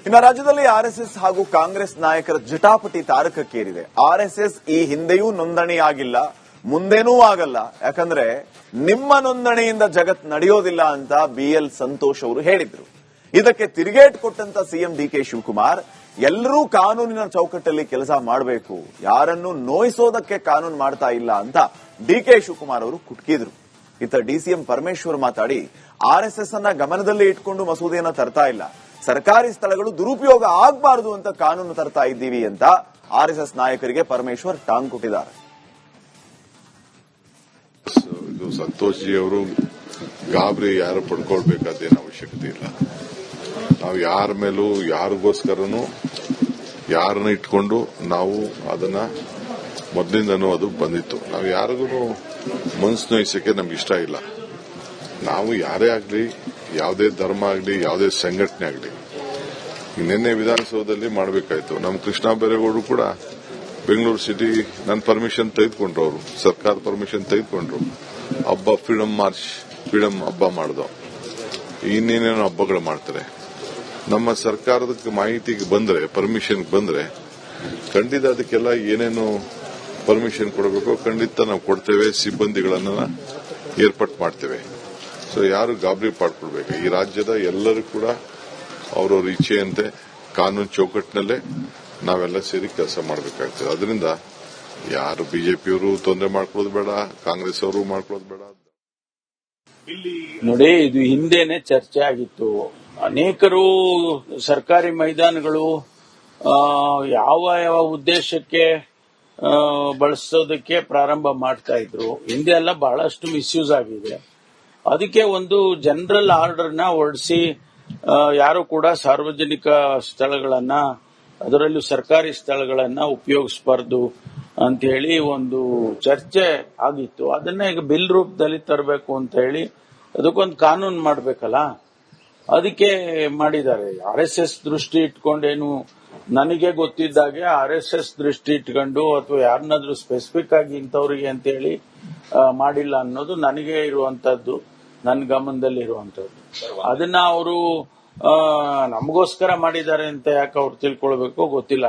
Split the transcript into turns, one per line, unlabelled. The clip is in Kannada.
ಇನ್ನು ರಾಜ್ಯದಲ್ಲಿ ಆರ್ಎಸ್ಎಸ್ ಹಾಗೂ ಕಾಂಗ್ರೆಸ್ ನಾಯಕರ ಜಟಾಪಟಿ ತಾರಕಕ್ಕೇರಿದೆ. ಆರ್ಎಸ್ಎಸ್ ಈ ಹಿಂದೆಯೂ ನೋಂದಣಿಯಾಗಿಲ್ಲ, ಮುಂದೇನೂ ಆಗಲ್ಲ. ಯಾಕಂದ್ರೆ ನಿಮ್ಮ ನೋಂದಣಿಯಿಂದ ಜಗತ್ ನಡೆಯೋದಿಲ್ಲ ಅಂತ BL ಸಂತೋಷ್ ಅವರು ಹೇಳಿದ್ರು. ಇದಕ್ಕೆ ತಿರುಗೇಟ್ ಕೊಟ್ಟಂತ ಸಿಎಂ DK ಶಿವಕುಮಾರ್ ಎಲ್ಲರೂ ಕಾನೂನಿನ ಚೌಕಟ್ಟಲ್ಲಿ ಕೆಲಸ ಮಾಡಬೇಕು, ಯಾರನ್ನು ನೋಯಿಸೋದಕ್ಕೆ ಕಾನೂನು ಮಾಡ್ತಾ ಇಲ್ಲ ಅಂತ DK ಶಿವಕುಮಾರ್ ಅವರು ಕುಟ್ಕಿದ್ರು. ಇತ್ತ DCM ಪರಮೇಶ್ವರ್ ಮಾತಾಡಿ ಆರ್ಎಸ್ಎಸ್ ಅನ್ನ ಗಮನದಲ್ಲಿ ಇಟ್ಕೊಂಡು ಮಸೂದೆಯನ್ನ ತರ್ತಾ ಇಲ್ಲ, ಸರ್ಕಾರಿ ಸ್ಥಳಗಳು ದುರುಪಯೋಗ ಆಗಬಾರದು ಅಂತ ಕಾನೂನು ತರ್ತಾ ಇದ್ದೀವಿ ಅಂತ ಆರ್ಎಸ್ಎಸ್ ನಾಯಕರಿಗೆ ಪರಮೇಶ್ವರ್ ಟಾಂಗ್ ಕೊಟ್ಟಿದ್ದಾರೆ.
ಇದು ಸಂತೋಷ್ ಜಿ ಅವರು ಗಾಬರಿ ಯಾರು ಪಡ್ಕೊಳ್ಬೇಕಾದೇನು ಅವಶ್ಯಕತೆ ಇಲ್ಲ. ನಾವು ಯಾರ ಮೇಲೂ ಯಾರಿಗೋಸ್ಕರನೂ ಯಾರನ್ನ ಇಟ್ಕೊಂಡು ನಾವು ಅದನ್ನ ಮೊದಲಿಂದನೂ ಅದು ಬಂದಿತ್ತು. ನಾವು ಯಾರಿಗೂ ಮನಸ್ಸು ನೋಯಿಸಕ್ಕೆ ನಮ್ಗೆ ಇಷ್ಟ ಇಲ್ಲ. ನಾವು ಯಾರೇ ಆಗಲಿ, ಯಾವುದೇ ಧರ್ಮ ಆಗಲಿ, ಯಾವುದೇ ಸಂಘಟನೆ ಆಗಲಿ, ನಿನ್ನೆ ವಿಧಾನಸೌಧದಲ್ಲಿ ಮಾಡಬೇಕಾಯ್ತು. ನಮ್ಮ ಕೃಷ್ಣ ಬೈರೇಗೌಡರು ಕೂಡ ಬೆಂಗಳೂರು ಸಿಟಿ ನನ್ನ ಪರ್ಮಿಷನ್ ತೆಗೆದುಕೊಂಡ್ರು, ಅವರು ಸರ್ಕಾರ ಪರ್ಮಿಷನ್ ತೆಗೆದುಕೊಂಡ್ರು. ಹಬ್ಬ ಫ್ರೀಡಂ ಮಾರ್ಚ್, ಫ್ರೀಡಂ ಹಬ್ಬ ಮಾಡಿದೋ, ಇನ್ನೇನೇನೋ ಹಬ್ಬಗಳು ಮಾಡ್ತಾರೆ. ನಮ್ಮ ಸರ್ಕಾರದ ಮಾಹಿತಿಗೆ ಬಂದ್ರೆ, ಪರ್ಮಿಷನ್ ಬಂದ್ರೆ ಖಂಡಿತ ಅದಕ್ಕೆಲ್ಲ ಏನೇನು ಪರ್ಮಿಷನ್ ಕೊಡಬೇಕು ಖಂಡಿತ ನಾವು ಕೊಡ್ತೇವೆ. ಸಿಬ್ಬಂದಿಗಳನ್ನ ಏರ್ಪಾಟ್ ಮಾಡ್ತೇವೆ. ಸೊ ಯಾರು ಗಾಬರಿ ಪಡ್ಕೊಳ್ಬೇಕು. ಈ ರಾಜ್ಯದ ಎಲ್ಲರೂ ಕೂಡ ಅವರವ್ರ ಇಚ್ಛೆಯಂತೆ ಕಾನೂನು ಚೌಕಟ್ಟಿನಲ್ಲೇ ನಾವೆಲ್ಲ ಸೇರಿ ಕೆಲಸ ಮಾಡಬೇಕಾಗ್ತದೆ. ಅದರಿಂದ ಯಾರು ಬಿಜೆಪಿಯವರು ತೊಂದರೆ ಮಾಡ್ಕೊಳ್ಳೋದು ಬೇಡ, ಕಾಂಗ್ರೆಸ್ ಅವರು ಮಾಡ್ಕೊಳ್ಳೋದು ಬೇಡ.
ನೋಡಿ, ಇದು ಹಿಂದೆನೆ ಚರ್ಚೆ ಆಗಿತ್ತು. ಅನೇಕರು ಸರ್ಕಾರಿ ಮೈದಾನಗಳು ಯಾವ ಯಾವ ಉದ್ದೇಶಕ್ಕೆ ಬಳಸೋದಕ್ಕೆ ಪ್ರಾರಂಭ ಮಾಡ್ತಾ ಇದ್ರು. ಹಿಂದೆ ಎಲ್ಲ ಬಹಳಷ್ಟು ಮಿಸ್ಯೂಸ್ ಆಗಿದೆ. ಅದಕ್ಕೆ ಒಂದು ಜನರಲ್ ಆರ್ಡರ್ನ ಹೊರಡಿಸಿ ಯಾರು ಕೂಡ ಸಾರ್ವಜನಿಕ ಸ್ಥಳಗಳನ್ನ, ಅದರಲ್ಲೂ ಸರ್ಕಾರಿ ಸ್ಥಳಗಳನ್ನ ಉಪಯೋಗಿಸಬಾರ್ದು ಅಂತ ಹೇಳಿ ಒಂದು ಚರ್ಚೆ ಆಗಿತ್ತು. ಅದನ್ನ ಈಗ ಬಿಲ್ ರೂಪದಲ್ಲಿ ತರಬೇಕು ಅಂತ ಹೇಳಿ ಅದಕ್ಕೊಂದು ಕಾನೂನು ಮಾಡಬೇಕಲ್ಲ, ಅದಕ್ಕೆ ಮಾಡಿದ್ದಾರೆ. RSS ದೃಷ್ಟಿ ಇಟ್ಕೊಂಡೇನು, ನನಗೆ ಗೊತ್ತಿದ್ದಾಗೆ RSS ದೃಷ್ಟಿ ಇಟ್ಕೊಂಡು ಅಥವಾ ಯಾರನ್ನಾದ್ರೂ ಸ್ಪೆಸಿಫಿಕ್ ಆಗಿ ಇಂಥವ್ರಿಗೆ ಅಂತ ಹೇಳಿ ಮಾಡಿಲ್ಲ ಅನ್ನೋದು ನನಗೆ ಇರುವಂತದ್ದು, ನನ್ನ ಗಮನದಲ್ಲಿ ಇರುವಂತದ್ದು. ಅದನ್ನ ಅವರು ನಮಗೋಸ್ಕರ ಮಾಡಿದ್ದಾರೆ ಅಂತ ಯಾಕೆ ಅವ್ರು ತಿಳ್ಕೊಳ್ಬೇಕು ಗೊತ್ತಿಲ್ಲ.